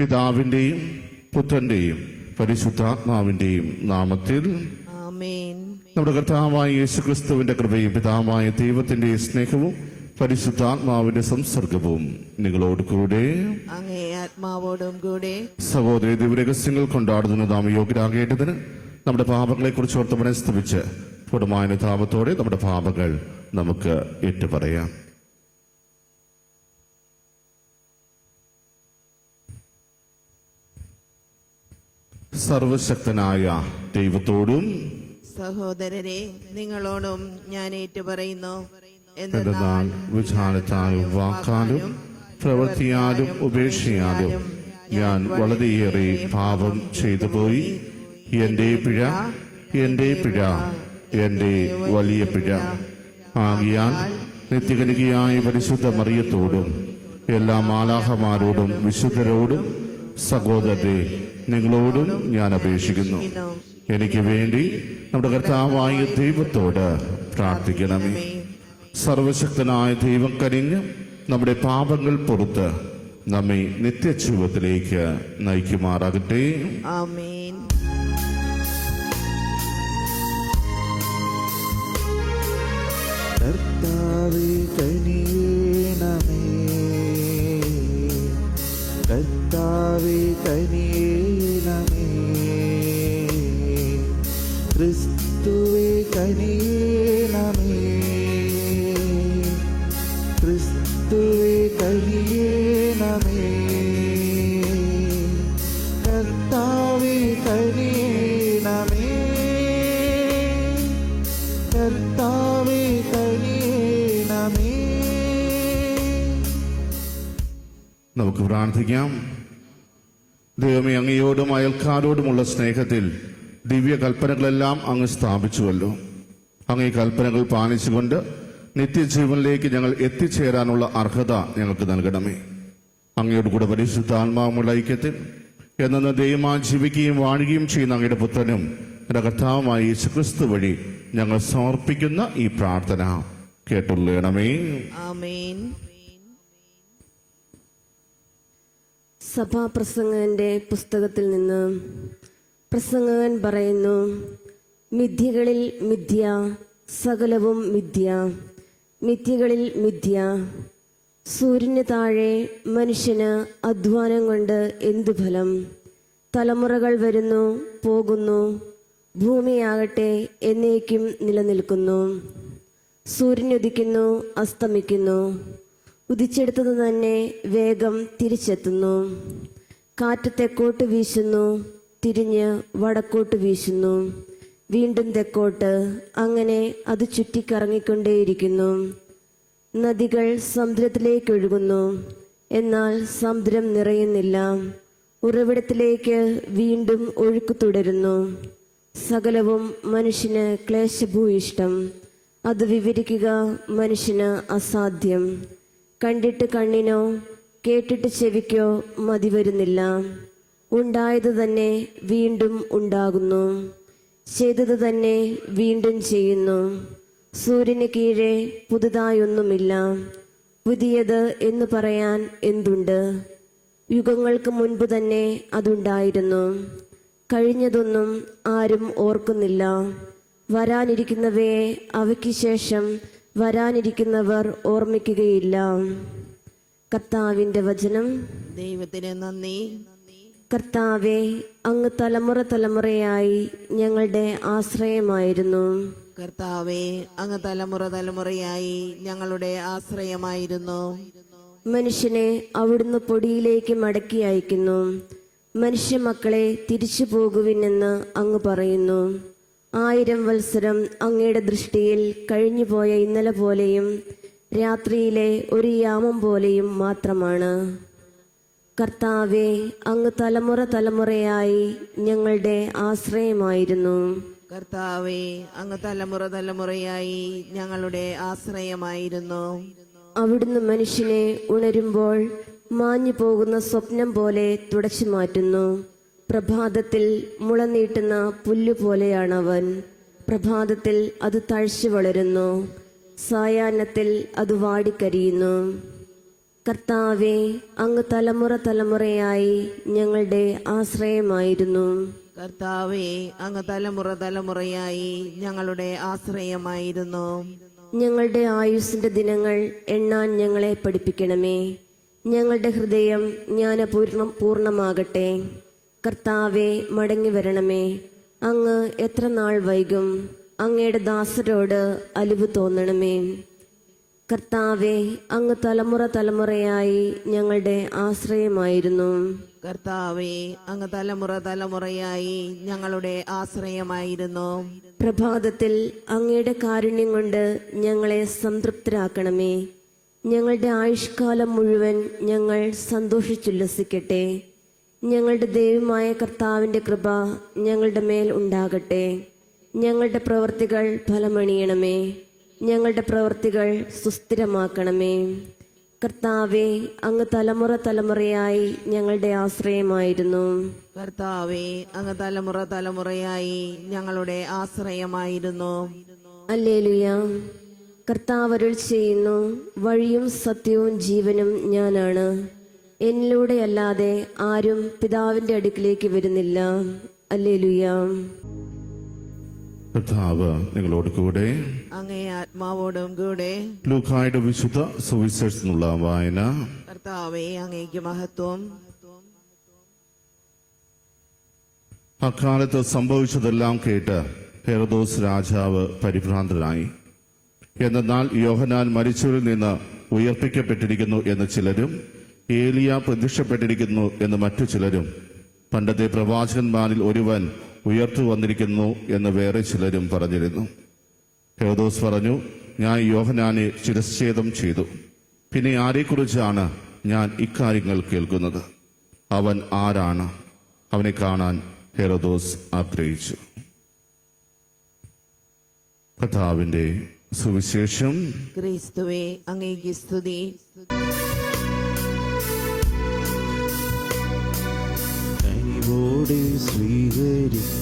പിതാവിന്റെയും പുത്രന്റെയും പരിശുദ്ധാത്മാവിന്റെയും നാമത്തിൽ ആമേൻ. നമ്മുടെ കർത്താവായ യേശുക്രിസ്തുവിന്റെ കൃപയും പിതാവായ ദൈവത്തിന്റെ സ്നേഹവും പരിശുദ്ധാത്മാവിന്റെ സംസർഗവും നിങ്ങളോട് കൂടെ അങ്ങേ ആത്മാവോടും കൂടെ. സഹോദരി ദിവ്യരഹസ്യങ്ങൾ കൊണ്ടാടുന്ന നാം യോഗ്യരാകേണ്ടതിന് നമ്മുടെ പാപങ്ങളെക്കുറിച്ച് ഓർത്ത് മനസ്തപിച്ച് പൂർണ്ണമാനുതാപത്തോടെ നമ്മുടെ പാപങ്ങൾ നമുക്ക് ഏറ്റുപറയാം. സർവശക്തനായ ദൈവത്തോടും സഹോദരരെ നിങ്ങളോടും ഞാൻ ഏറ്റുപറയുന്നു. എന്തെന്നാൽ വിചാരത്താലും വാക്കാലും പ്രവൃത്തിയാലും ഉപേക്ഷയാലും ഞാൻ വളരെയേറെ പാപം ചെയ്തു പോയി. എന്റെ പിഴ, എന്റെ പിഴ, എന്റെ വലിയ പിഴ. ആകിയാൽ നിത്യകനികയായ പരിശുദ്ധ മറിയത്തോടും എല്ലാ മാലാഖമാരോടും വിശുദ്ധരോടും സഹോദരരെ നിങ്ങളോടും ഞാൻ അപേക്ഷിക്കുന്നു, എനിക്ക് വേണ്ടി നമ്മുടെ കർത്താവായ ദൈവത്തോട് പ്രാർത്ഥിക്കണമേ. സർവശക്തനായ ദൈവം കനിഞ്ഞ് നമ്മുടെ പാപങ്ങൾ പുറത്ത് നമ്മെ നിത്യജീവിതത്തിലേക്ക് നയിക്കുമാറാകട്ടെ. ആമേൻ. കർത്താവേ കനിയേണമേ, കർത്താവേ കനിയേണമേ, ക്രിസ്തുവേ കനിയേണമേ, ക്രിസ്തുവേ കനിയേണമേ, കർത്താവേ കനിയേണമേ, കർത്താവേ കനിയേണമേ. നമുക്ക് പ്രാർത്ഥിക്കാം. ദൈവമേ, അങ്ങയോടും അയൽക്കാരോടുമുള്ള സ്നേഹത്തിൽ ദിവ്യ കൽപ്പനകളെല്ലാം അങ്ങ് സ്ഥാപിച്ചുവല്ലോ. അങ്ങേ കൽപ്പനകൾ പാലിച്ചുകൊണ്ട് നിത്യജീവനിലേക്ക് ഞങ്ങൾ എത്തിച്ചേരാനുള്ള അർഹത ഞങ്ങൾക്ക് നൽകണമേ. അങ്ങയോട് കൂടെ പരിശുദ്ധാത്മാവുമുള്ള ഐക്യത്തിൽ എന്നു ദൈവമായി ജീവിക്കുകയും വാഴുകയും ചെയ്യുന്ന അങ്ങയുടെ പുത്രനും എൻ്റെ കർത്താവുമായ യേശുക്രിസ്തു വഴി ഞങ്ങൾ സമർപ്പിക്കുന്ന ഈ പ്രാർത്ഥന കേട്ടുള്ളണമേ. ആമേൻ. സഭാപ്രസംഗകന്റെ പുസ്തകത്തിൽ നിന്ന് പ്രസംഗകൻ പറയുന്നു: മിഥ്യകളിൽ മിഥ്യ, സകലവും മിഥ്യ, മിഥ്യകളിൽ മിഥ്യ. സൂര്യന് താഴെ മനുഷ്യന് അധ്വാനം കൊണ്ട് എന്തു ഫലം? തലമുറകൾ വരുന്നു പോകുന്നു, ഭൂമിയാകട്ടെ എന്നേക്കും നിലനിൽക്കുന്നു. സൂര്യനുദിക്കുന്നു അസ്തമിക്കുന്നു, ഉദിച്ചെടുത്തത് തന്നെ വേഗം തിരിച്ചെത്തുന്നു. കാറ്റ് തെക്കോട്ട് വീശുന്നു, തിരിഞ്ഞ് വടക്കോട്ട് വീശുന്നു, വീണ്ടും തെക്കോട്ട്, അങ്ങനെ അത് ചുറ്റിക്കറങ്ങിക്കൊണ്ടേയിരിക്കുന്നു. നദികൾ സമുദ്രത്തിലേക്കൊഴുകുന്നു, എന്നാൽ സമുദ്രം നിറയുന്നില്ല. ഉറവിടത്തിലേക്ക് വീണ്ടും ഒഴുക്ക് തുടരുന്നു. സകലവും മനുഷ്യന് ക്ലേശഭൂയിഷ്ടം, അത് വിവരിക്കുക മനുഷ്യന് അസാധ്യം. കണ്ടിട്ട് കണ്ണിനോ കേട്ടിട്ട് ചെവിക്കോ മതി വരുന്നില്ല. ഉണ്ടായത് തന്നെ വീണ്ടും ഉണ്ടാകുന്നു, ചെയ്തത് തന്നെ വീണ്ടും ചെയ്യുന്നു. സൂര്യന് കീഴെ പുതുതായൊന്നുമില്ല, പുതിയത് എന്ന് പറയാൻ എന്തുണ്ട്? യുഗങ്ങൾക്ക് മുൻപ് തന്നെ അതുണ്ടായിരുന്നു. കഴിഞ്ഞതൊന്നും ആരും ഓർക്കുന്നില്ല. വരാനിരിക്കുന്നവയെ അവയ്ക്ക് ശേഷം വരാനിരിക്കുന്നവർ ഓർമ്മിക്കുകയില്ല. കർത്താവിന്റെ വചനം. ദൈവത്തിന് നന്ദി. കർത്താവെ, അങ്ങ് തലമുറ തലമുറയായി ഞങ്ങളുടെ ആശ്രയമായിരുന്നു. കർത്താവേ, അങ്ങ് തലമുറ തലമുറയായി ഞങ്ങളുടെ ആശ്രയമായിരുന്നു. മനുഷ്യനെ അവിടുന്ന് പൊടിയിലേക്ക് മടക്കി അയക്കുന്നു. മനുഷ്യ മക്കളെ തിരിച്ചു പോകുവിനെന്ന് അങ്ങ് പറയുന്നു. 1000 വത്സരം അങ്ങയുടെ ദൃഷ്ടിയിൽ കഴിഞ്ഞുപോയ ഇന്നലെ പോലെയും രാത്രിയിലെ ഒരു യാമം പോലെയും മാത്രമാണ്. കർത്താവെ, അങ്ങ് തലമുറ തലമുറയായി ഞങ്ങളുടെ ആശ്രയമായിരുന്നു. കർത്താവേ, അങ്ങ് തലമുറ തലമുറയായി ഞങ്ങളുടെ ആശ്രയമായിരുന്നു. അവിടുന്ന് മനുഷ്യനെ ഉണരുമ്പോൾ മാഞ്ഞു പോകുന്ന സ്വപ്നം പോലെ തുടച്ചു മാറ്റുന്നു. പ്രഭാതത്തിൽ മുള നീട്ടുന്ന പുല്ലുപോലെയാണവൻ. പ്രഭാതത്തിൽ അത് തഴച്ചു വളരുന്നു, സായാഹ്നത്തിൽ അത് വാടിക്കരിയുന്നു. കർത്താവെ, അങ്ങ് തലമുറ തലമുറയായി ഞങ്ങളുടെ ആശ്രയമായിരുന്നു. കർത്താവെ, അങ്ങ് തലമുറ തലമുറയായി ഞങ്ങളുടെ ആശ്രയമായിരുന്നു. ഞങ്ങളുടെ ആയുസ്സിന്റെ ദിനങ്ങൾ എണ്ണാൻ ഞങ്ങളെ പഠിപ്പിക്കണമേ. ഞങ്ങളുടെ ഹൃദയം പൂർണ്ണമാകട്ടെ. കർത്താവെ, മടങ്ങി വരണമേ. അങ്ങ് എത്ര നാൾ വൈകും? അങ്ങയുടെ ദാസരോട് അലിവ് തോന്നണമേ. കർത്താവെ, അങ്ങ് തലമുറ തലമുറയായി ഞങ്ങളുടെ ആശ്രയമായിരുന്നു. കർത്താവെ, അങ്ങ് തലമുറ തലമുറയായി ഞങ്ങളുടെ ആശ്രയമായിരുന്നു. പ്രഭാതത്തിൽ അങ്ങയുടെ കാരുണ്യം കൊണ്ട് ഞങ്ങളെ സംതൃപ്തരാക്കണമേ. ഞങ്ങളുടെ ആയുഷ്കാലം മുഴുവൻ ഞങ്ങൾ സന്തോഷിച്ചുല്ലസിക്കട്ടെ. ഞങ്ങളുടെ ദൈവമായ കർത്താവിന്റെ കൃപ ഞങ്ങളുടെ മേൽ ഉണ്ടാകട്ടെ. ഞങ്ങളുടെ പ്രവൃത്തികൾ ഫലമണിയണമേ. ഞങ്ങളുടെ പ്രവൃത്തികൾ സുസ്ഥിരമാക്കണമേ. കർത്താവെ, അങ്ങ് തലമുറ തലമുറയായി ഞങ്ങളുടെ ആശ്രയമായിരുന്നു. കർത്താവെ, അങ്ങ് തലമുറ തലമുറയായി ഞങ്ങളുടെ ആശ്രയമായിരുന്നു. ഹല്ലേലൂയ. കർത്താവ് അരുൾ ചെയ്യുന്നു, വഴിയും സത്യവും ജീവനും ഞാനാണ്. എന്നിലൂടെ അല്ലാതെ ആരും പിതാവിന്റെ അടുക്കിലേക്ക് വരുന്നില്ല. ഹല്ലേലൂയ. കർത്താവ് നിങ്ങളോട് കൂടെ. അങ്ങേ ആത്മാവോടും കൂടെ. ലൂക്കായുടെ വിശുദ്ധ സുവിശേഷത്തിൽ നിന്നുള്ള വായന. കർത്താവെ, അങ്ങേക്ക് മഹത്വം. അക്കാലത്ത് സംഭവിച്ചതെല്ലാം കേട്ട് ഹെരോദോസ് രാജാവ് പരിഭ്രാന്തനായി. എന്നാൽ യോഹന്നാൻ മരിച്ചവരിൽ നിന്ന് ഉയർപ്പിക്കപ്പെട്ടിരിക്കുന്നു എന്ന് ചിലരും, ഏലിയ പ്രത്യക്ഷപ്പെട്ടിരിക്കുന്നു എന്ന് മറ്റു ചിലരും, പണ്ടത്തെ പ്രവാചകന്മാരിൽ ഒരുവൻ ഉയർത്തു വന്നിരിക്കുന്നു എന്ന് വേറെ ചിലരും പറഞ്ഞിരുന്നു. ഹെരോദോസ് പറഞ്ഞു, ഞാൻ യോഹന്നാനെ ശിരച്ഛേദം ചെയ്തു. പിന്നെ ആരെക്കുറിച്ചാണ് ഞാൻ ഇക്കാര്യങ്ങൾ കേൾക്കുന്നത്? അവൻ ആരാണ്? അവനെ കാണാൻ ഹെരോദോസ് ആഗ്രഹിച്ചു. കർത്താവിന്റെ സുവിശേഷം. ക്രിസ്തുവേ, അങ്ങേക്ക് സ്തുതി. കനിവോടെ സ്വീകരിക്കണമേ.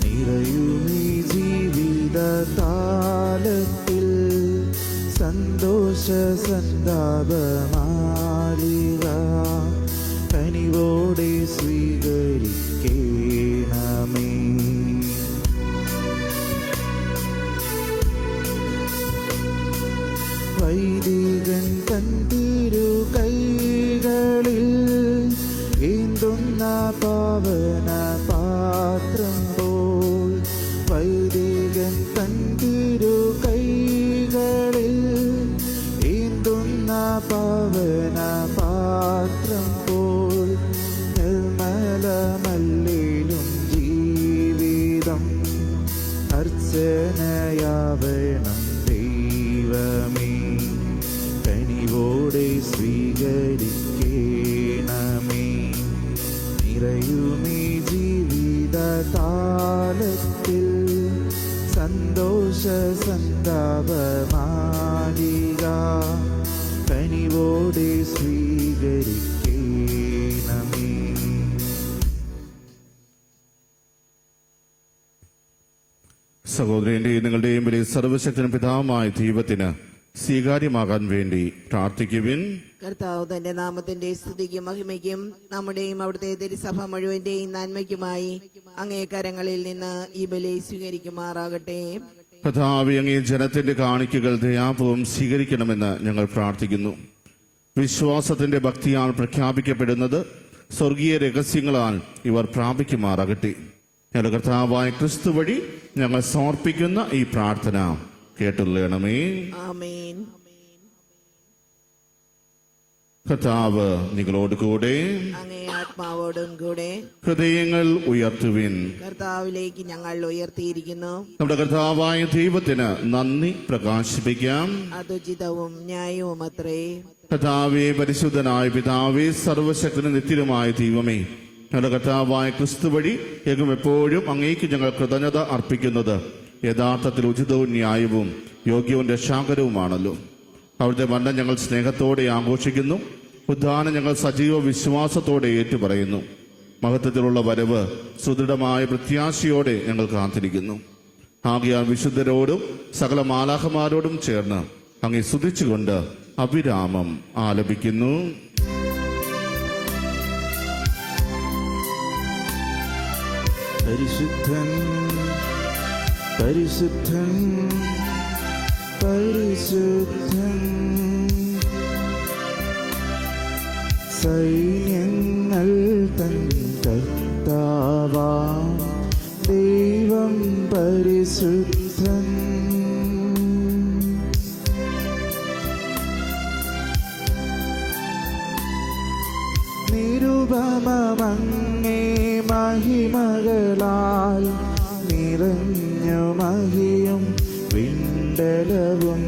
നിറയുമീ ജീവിത താലത്തിൽ സന്തോഷ സന്താപമാലിക. കനിവോടെ സ്വീകരിക്കണമേ. വൈദികൻ തന്തിരു കൈകളിൽ ഏന്തുന്ന പാവന പാത്രം പോൽ. വൈദികൻ തന്തിരു കൈകളിൽ ഏന്തുന്ന പാവന പാത്രം പോൽ. നിർമ്മലമല്ലേലും ജീവിതം അർച്ചനയാവണം ദൈവമേ. കനിവോടെ സ്വീകരിക്കണമേ. നിറയുമീ ജീവിത താലത്തിൽ സന്തോഷ സന്താപമാലിക. കനിവോടെ സ്വീകരിക്കണമേ. സഹോദരന്റെയും നിങ്ങളുടെയും വലിയ സർവശക്തനും പിതാവുമായ ദൈവത്തിന് സ്വീകാര്യമാകാൻ വേണ്ടി പ്രാർത്ഥിക്കുവിൻ. കർത്താവ് തന്റെ നാമത്തിന്റെ സ്തുതിക്കും മഹിമയ്ക്കും നമ്മുടെയും അവിടുത്തെ തിരുസഭ മുഴുവന്റെയും നന്മയ്ക്കുമായി അങ്ങേ കരങ്ങളിൽ നിന്ന് ഈ ബലി സ്വീകരിക്കുമാറാകട്ടെ. കർത്താവേ, അങ്ങേ ജനത്തിന്റെ കാണിക്കകൾ ദയാപൂർവം സ്വീകരിക്കണമെന്ന് ഞങ്ങൾ പ്രാർത്ഥിക്കുന്നു. വിശ്വാസത്തിന്റെ ഭക്തിയാൽ പ്രഖ്യാപിക്കപ്പെടുന്നത് സ്വർഗീയ രഹസ്യങ്ങളാൽ ഇവർ പ്രാപിക്കുമാറാകട്ടെ. ഞങ്ങളുടെ കർത്താവായ ക്രിസ്തു വഴി ഞങ്ങൾ സമർപ്പിക്കുന്ന ഈ പ്രാർത്ഥന കേട്ടുള്ളണമേ. ആമേൻ. കർത്താവ് നിങ്ങളോട് കൂടെ. അങ്ങേ ആത്മാവോടും കൂടെ. ഹൃദയങ്ങൾ ഉയർത്തുവിൻ. കർത്താവിലേക്ക് ഞങ്ങൾ ഉയർത്തിയിരിക്കുന്നു. നമ്മുടെ കർത്താവായ ദൈവത്തിന് നന്ദി പ്രകാശിപ്പിക്കാം. അതുചിതവും ന്യായവും അത്രേ. കർത്താവേ, പരിശുദ്ധനായ പിതാവേ, സർവശക്തനും നിത്യനുമായ ദൈവമേ, ഞങ്ങളുടെ കർത്താവായ ക്രിസ്തു വഴി എപ്പോഴും അങ്ങേക്ക് ഞങ്ങൾ കൃതജ്ഞത അർപ്പിക്കുന്നത് യഥാർത്ഥത്തിൽ ഉചിതവും ന്യായവും യോഗ്യവും രക്ഷാകരവുമാണല്ലോ. അവിടുത്തെ മരണം ഞങ്ങൾ സ്നേഹത്തോടെ ആഘോഷിക്കുന്നു. ഉദ്ധാനം ഞങ്ങൾ സജീവ വിശ്വാസത്തോടെ ഏറ്റുപറയുന്നു. മഹത്വത്തിലുള്ള വരവ് സുദൃഢമായ പ്രത്യാശയോടെ ഞങ്ങൾ കാത്തിരിക്കുന്നു. ആകയാൽ വിശുദ്ധരോടും സകല മാലാഖമാരോടും ചേർന്ന് അങ്ങേ സ്തുതിച്ചുകൊണ്ട് അവിരാമം ആലപിക്കുന്നു. പരിശുദ്ധൻ പരിശുദ്ധൻ പരിശുദ്ധൻ സൈന്യങ്ങൾ തൻ കർത്താവാം ദൈവം പരിശുദ്ധൻ. നിരുപമങ്ങേ മഹിമകളാൽ നിറഞ്ഞു മഹിയും വിണ്ടലവും.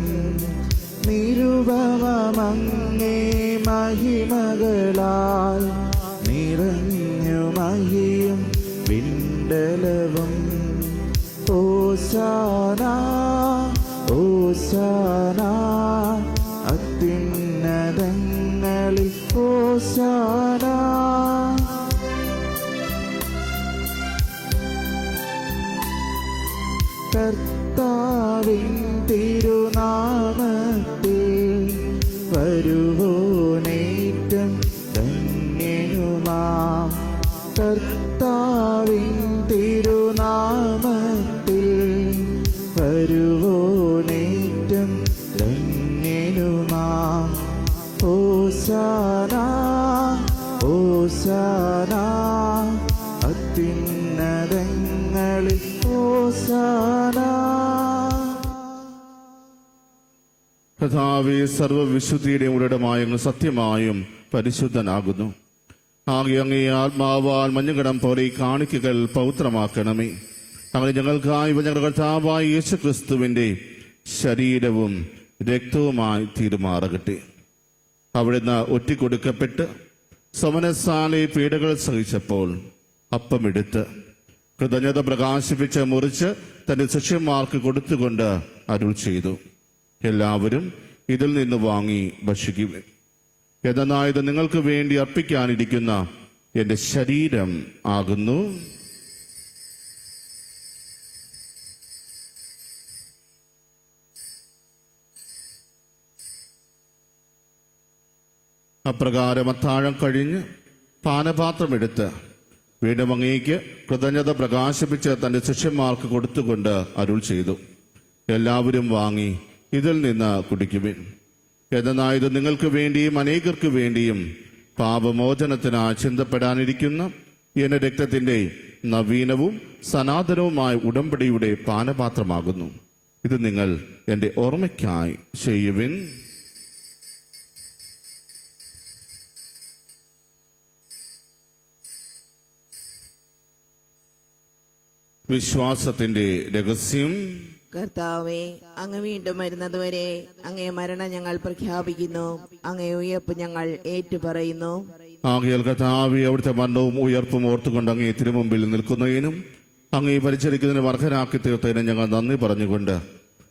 നിരുപമങ്ങേ മഹിമകളാൽ നിറഞ്ഞു മഹിയും വിണ്ടലവും. ഓശാന ഓശാന അത്യുന്നതങ്ങളിൽ ഓശാന. കർത്താവിൻ തിരുനാമത്തിൽ വരുവോനേറ്റം ധന്യനുമാം. കർത്താവിൻ തിരുനാമത്തിൽ വരുവോനേറ്റം ധന്യനുമാം. ഓശാന ഓശാന അത്യുന്നതങ്ങളിൽ ഓശാന. കർത്താവേ, സർവ്വവിശുദ്ധിയുടെ ഉടടമായ അങ്ങ് സത്യമായും പരിശുദ്ധനാകുന്നു. ആകെ അങ്ങേ ആത്മാവാൽ മഞ്ഞുകടം പോലെ ഈ കാണിക്കകൾ പൗത്രമാക്കണമേ. അങ്ങനെ ഞങ്ങൾക്കായി ഞങ്ങളുടെ കർത്താവായ യേശു ക്രിസ്തുവിന്റെ ശരീരവും രക്തവുമായി തീരുമാറകട്ടെ. അവിടുന്ന് ഒറ്റിക്കൊടുക്കപ്പെട്ട് സമനസാലെ പീഡകൾ സഹിച്ചപ്പോൾ അപ്പമെടുത്ത് കൃതജ്ഞത പ്രകാശിപ്പിച്ച് മുറിച്ച് തന്റെ ശിഷ്യന്മാർക്ക് കൊടുത്തുകൊണ്ട് അരുൾ ചെയ്തു, എല്ലാവരും ഇതിൽ നിന്ന് വാങ്ങി ഭക്ഷിക്കുവിൻ. എന്നാൽ ഇത് നിങ്ങൾക്ക് വേണ്ടി അർപ്പിക്കാനിരിക്കുന്ന എന്റെ ശരീരം ആകുന്നു. അപ്രകാരം അത്താഴം കഴിഞ്ഞ് പാനപാത്രമെടുത്ത് വീണ്ടും അങ്ങേക്ക് കൃതജ്ഞത പ്രകാശിപ്പിച്ച് തന്റെ ശിഷ്യന്മാർക്ക് കൊടുത്തുകൊണ്ട് അരുൾ ചെയ്തു, എല്ലാവരും വാങ്ങി ഇതിൽ നിന്ന് കുടിക്കുവിൻ. എന്നാൽ ഇത് നിങ്ങൾക്ക് വേണ്ടിയും അനേകർക്ക് വേണ്ടിയും പാപമോചനത്തിനായി ചിന്തപ്പെടാനിരിക്കുന്ന എന്റെ രക്തത്തിന്റെ നവീനവും സനാതനവുമായ ഉടമ്പടിയുടെ പാനപാത്രമാകുന്നു. ഇത് നിങ്ങൾ എന്റെ ഓർമ്മയ്ക്കായി ചെയ്യുവിൻ. വിശ്വാസത്തിന്റെ രഹസ്യം. കർത്താവേ, അങ്ങ് വീണ്ടും വരുന്നതുവരെ അങ്ങേ മരണം ഞങ്ങൾ പ്രഖ്യാപിക്കുന്നു, അങ്ങേ ഉയർപ്പ് ഞങ്ങൾ ഏറ്റുപറയുന്നു. ആകയാൽ കർത്താവേ, അവിടുത്തെ മരണവും ഉയർപ്പും ഓർത്തുകൊണ്ട് അങ്ങേ തിരുമുമ്പിൽ നിൽക്കുന്നതിനും അങ്ങേ പരിചരിക്കുന്നതിനും അർഹരാക്കി തീർത്തതിനും ഞങ്ങൾ നന്ദി പറഞ്ഞുകൊണ്ട്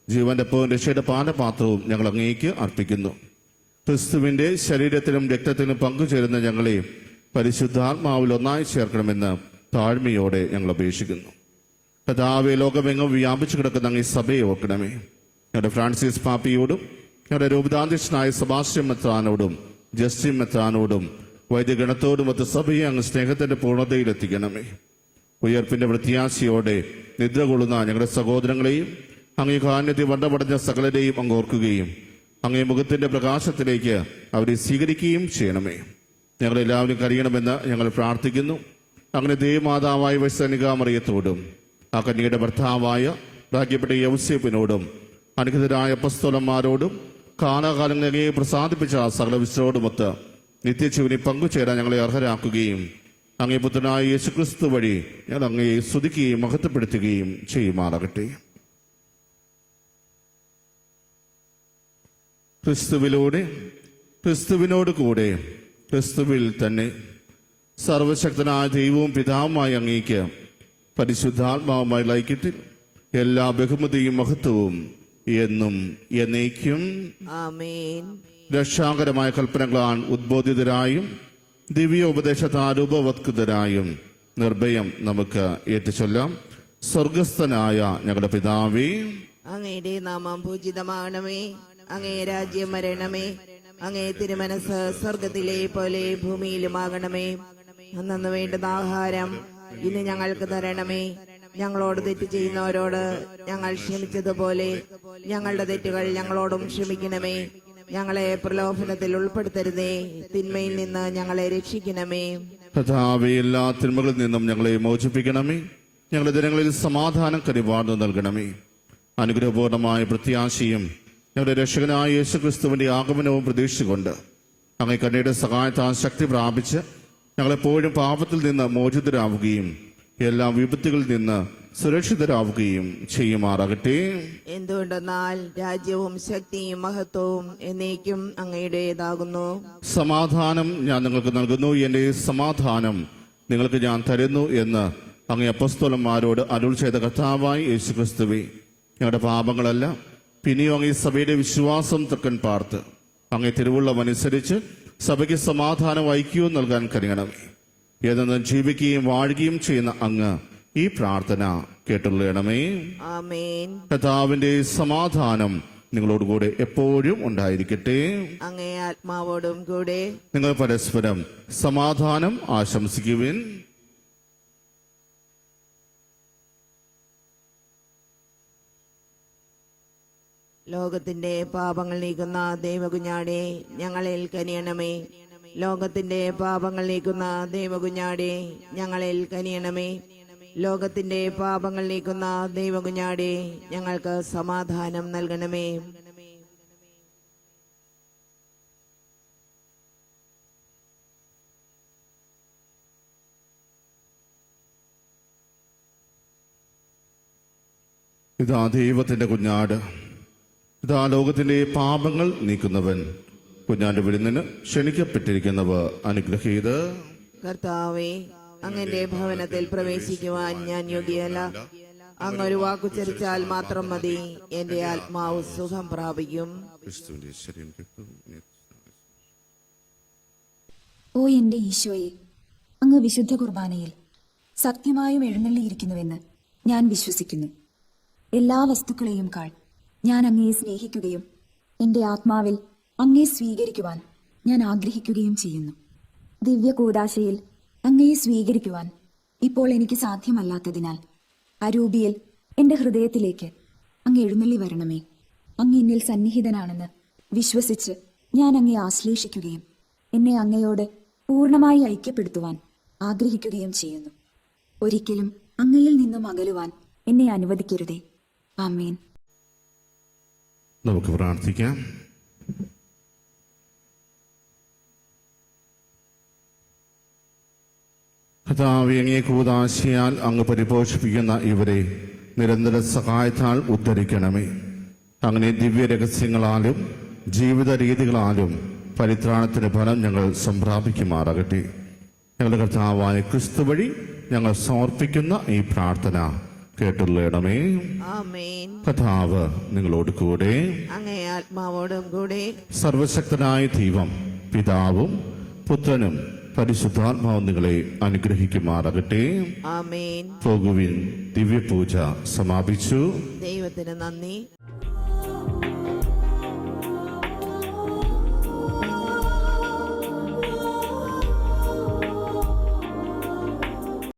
ജീവന്റെ അപ്പവും രക്ഷയുടെ പാനപാത്രവും ഞങ്ങൾ അങ്ങേക്ക് അർപ്പിക്കുന്നു. ക്രിസ്തുവിന്റെ ശരീരത്തിലും രക്തത്തിലും പങ്കുചേരുന്ന ഞങ്ങളെ പരിശുദ്ധാത്മാവിൽ ഒന്നായി ചേർക്കണമെന്ന് താഴ്മയോടെ ഞങ്ങൾ അപേക്ഷിക്കുന്നു. കർത്താവേ, ലോകമെങ്ങും വ്യാപിച്ചു കിടക്കുന്ന അങ്ങേ സഭയെ ഓർക്കണമേ. ഞങ്ങളുടെ ഫ്രാൻസിസ് പാപ്പിയോടും ഞങ്ങളുടെ രൂപതാധ്യക്ഷനായ സെബാസ്റ്റ്യൻ മെത്രാനോടും ജസ്റ്റിൻ മെത്രാനോടും വൈദ്യഗണത്തോടും ഒത്ത് സഭയെ അങ്ങ് സ്നേഹത്തിന്റെ പൂർണ്ണതയിലെത്തിക്കണമേ. ഉയർപ്പിന്റെ പ്രത്യാശയോടെ നിദ്ര കൊള്ളുന്ന ഞങ്ങളുടെ സഹോദരങ്ങളെയും അങ്ങേ കാന്യത്തെ വണ്ടപടഞ്ഞ സകലരെയും അങ്ങ് ഓർക്കുകയും അങ്ങേ മുഖത്തിന്റെ പ്രകാശത്തിലേക്ക് അവരെ സ്വീകരിക്കുകയും ചെയ്യണമേ. ഞങ്ങളെല്ലാവരും കഴിയണമെന്ന് ഞങ്ങൾ പ്രാർത്ഥിക്കുന്നു. അങ്ങനെ ദേവമാതാവായ വൈസ്തനികാമറിയത്തോടും ആ കന്യയുടെ ഭർത്താവായ ഭാഗ്യപ്പെട്ട യൗസേപ്പിനോടും അനുഗ്രഹരായ അപ്പസ്തോലന്മാരോടും കാലാകാലങ്ങളെ പ്രസാദിപ്പിച്ച സകല വിശ്വരോടുമൊത്ത് നിത്യജീവനെ പങ്കുചേരാൻ ഞങ്ങളെ അർഹരാക്കുകയും അങ്ങേ പുത്രനായ യേശുക്രിസ്തു വഴി ഞങ്ങൾ അങ്ങയെ സ്തുതിക്കുകയും മഹത്വപ്പെടുത്തുകയും ചെയ്യുമാറാകട്ടെ. ക്രിസ്തുവിലൂടെ, ക്രിസ്തുവിനോട് കൂടെ, ക്രിസ്തുവിൽ തന്നെ സർവശക്തനായ ദൈവവും പിതാവുമായ അങ്ങേക്ക് പരിശുദ്ധാത്മാവുമായി ലൈക്യത്തിൽ എല്ലാ ബഹുമതിയും മഹത്വവും എന്നും എന്നേക്കും ആമേൻ. രക്ഷാകരമായ കൽപ്പനകളാൽ ഉദ്ബോധിതരായും ദിവ്യോപദേശത്താൽ ഉപവത്കൃതരായും നിർഭയം നമുക്ക് ഏറ്റുചൊല്ലാം. സ്വർഗസ്ഥനായ ഞങ്ങളുടെ പിതാവേ, അങ്ങയുടെ നാമം പൂജിതമാകണമേ. അങ്ങേ രാജ്യം വരണമേ. അങ്ങേ തിരുമനസ് സ്വർഗത്തിലെ പോലെ ഭൂമിയിലുമാകണമേ. അന്നു വേണ്ടുന്ന ആഹാരം ഇന്ന് ഞങ്ങൾക്ക് തരണമേ. ഞങ്ങളോട് തെറ്റ് ചെയ്യുന്നവരോട് ഞങ്ങൾ ക്ഷമിച്ചതുപോലെ ഞങ്ങളുടെ തെറ്റുകൾ ഞങ്ങളോടും ക്ഷമിക്കണമേ. ഞങ്ങളെ പ്രലോഭനത്തിൽ ഉൾപ്പെടുത്തരുതേ, തിന്മയിൽ നിന്ന് ഞങ്ങളെ രക്ഷിക്കണമേ. കർത്താവേ, എല്ലാ തിന്മകളിൽ നിന്നും ഞങ്ങളെ മോചിപ്പിക്കണമേ. ഞങ്ങളുടെ ദിനങ്ങളിൽ സമാധാനം കരിവാർന്നു നൽകണമേ. അനുഗ്രഹപൂർണമായ പ്രത്യാശയും ഞങ്ങളുടെ രക്ഷകനായ യേശുക്രിസ്തുവിന്റെ ആഗമനവും പ്രതീക്ഷിച്ചുകൊണ്ട് അങ്ങേ കരുണയുടെ സഹായത്താൽ ശക്തി പ്രാപിച്ച് ഞങ്ങളെപ്പോഴും പാപത്തിൽ നിന്ന് മോചിതരാവുകയും എല്ലാ വിപത്തുകളിൽ നിന്ന് സുരക്ഷിതരാവുകയും ചെയ്യുമാറാകട്ടെ. എന്തുകൊണ്ടെന്നാൽ രാജ്യവും ശക്തിയും മഹത്വവും എന്നേക്കും അങ്ങയുടേതാകുന്നു. സമാധാനം ഞാൻ നിങ്ങൾക്ക് നൽകുന്നു, എന്റെ സമാധാനം നിങ്ങൾക്ക് ഞാൻ തരുന്നു എന്ന് അങ്ങേ അപ്പസ്തോലന്മാരോട് അരുൾ ചെയ്ത കർത്താവായ യേശുക്രിസ്തുവേ, ഞങ്ങളുടെ പാപങ്ങളല്ല പിന്നെയും അങ്ങേ സഭയുടെ വിശ്വാസം തക്കൻ പാർത്ത് അങ്ങേ തിരുവുള്ളമനുസരിച്ച് സഭയ്ക്ക് സമാധാനം ഐക്യവും നൽകാൻ കഴിയണമേ. ഏതെന്നും ജീവിക്കുകയും വാഴുകയും ചെയ്യുന്ന അങ്ങ് ഈ പ്രാർത്ഥന കേട്ടുള്ളണമേ. ആമേൻ. കർത്താവിന്റെ സമാധാനം നിങ്ങളോടുകൂടെ എപ്പോഴും ഉണ്ടായിരിക്കട്ടെ. അങ്ങേ ആത്മാവോടും കൂടെ. നിങ്ങൾ പരസ്പരം സമാധാനം ആശംസിക്കുവിൻ. ലോകത്തിന്റെ പാപങ്ങൾ നീക്കുന്ന ദൈവകുഞ്ഞാടെ ഞങ്ങളിൽ കനിയണമേ. ലോകത്തിന്റെ പാപങ്ങൾ നീക്കുന്ന ദൈവകുഞ്ഞാടെ ഞങ്ങളിൽ കനിയണമേ. ലോകത്തിന്റെ പാപങ്ങൾ നീക്കുന്ന ദൈവകുഞ്ഞാടെ ഞങ്ങൾക്ക് സമാധാനം നൽകണമേ. ഇതാ ദൈവത്തിന്റെ കുഞ്ഞാട്, ഇതാ ലോകത്തിന്റെ പാപങ്ങൾ നീക്കുന്നവൻ. കുഞ്ഞാന്റെ വിരുന്നിന് ക്ഷണിക്കപ്പെട്ടിരിക്കുന്നവർ അനുഗ്രഹീത്. കർത്താവേ, അങ്ങന്റെ ഭവനത്തിൽ പ്രവേശിക്കുവാൻ ഞാൻ യോഗ്യയല്ല. അങ്ങൊരു വാക്കുച്ചരിച്ചാൽ മാത്രം മതി, എന്റെ ആത്മാവ് സുഖം പ്രാപിക്കും. ഓ എന്റെ ഈശോയെ, അങ്ങ് വിശുദ്ധ കുർബാനയിൽ സത്യമായും എഴുന്നള്ളിയിരിക്കുന്നുവെന്ന് ഞാൻ വിശ്വസിക്കുന്നു. എല്ലാ വസ്തുക്കളെയും കാൾ ഞാൻ അങ്ങയെ സ്നേഹിക്കുകയും എന്റെ ആത്മാവിൽ അങ്ങയെ സ്വീകരിക്കുവാൻ ഞാൻ ആഗ്രഹിക്കുകയും ചെയ്യുന്നു. ദിവ്യ കൂദാശയിൽ അങ്ങയെ സ്വീകരിക്കുവാൻ ഇപ്പോൾ എനിക്ക് സാധ്യമല്ലാത്തതിനാൽ അരൂപിയിൽ എന്റെ ഹൃദയത്തിലേക്ക് അങ്ങ് എഴുന്നള്ളി വരണമേ. അങ്ങ് എന്നിൽ സന്നിഹിതനാണെന്ന് വിശ്വസിച്ച് ഞാൻ അങ്ങയെ ആശ്ലേഷിക്കുകയും എന്നെ അങ്ങയോട് പൂർണ്ണമായി ഐക്യപ്പെടുത്തുവാൻ ആഗ്രഹിക്കുകയും ചെയ്യുന്നു. ഒരിക്കലും അങ്ങയിൽ നിന്നും അകലുവാൻ എന്നെ അനുവദിക്കരുതേ. ആമേൻ. നമുക്ക് പ്രാർത്ഥിക്കാം. കർത്താവേ, അങ്ങേ കൂദാശയാൽ അങ്ങ് പരിപോഷിപ്പിക്കുന്ന ഇവരെ നിരന്തര സഹായത്താൽ ഉദ്ധരിക്കണമേ. അങ്ങനെ ദിവ്യ രഹസ്യങ്ങളാലും ജീവിത രീതികളാലും പരിത്രാണത്തിന് ഫലം ഞങ്ങൾ സംപ്രാപിക്കുമാറാകട്ടെ. ഞങ്ങളുടെ കർത്താവായ ക്രിസ്തു വഴി ഞങ്ങൾ സമർപ്പിക്കുന്ന ഈ പ്രാർത്ഥന കേട്ടുള്ളണമേ. ആമേൻ. കർത്താവ് നിങ്ങളോട് കൂടെ. അങ്ങേ ആത്മാവോടും കൂടെ. സർവശക്തനായ ദൈവം പിതാവും പുത്രനും പരിശുദ്ധാത്മാവും നിങ്ങളെ അനുഗ്രഹിക്കുമാറാകട്ടെ. ആമേൻ. പോകുവിൻ. ദിവ്യപൂജ സമാപിച്ചു. ദൈവത്തിന് നന്ദി.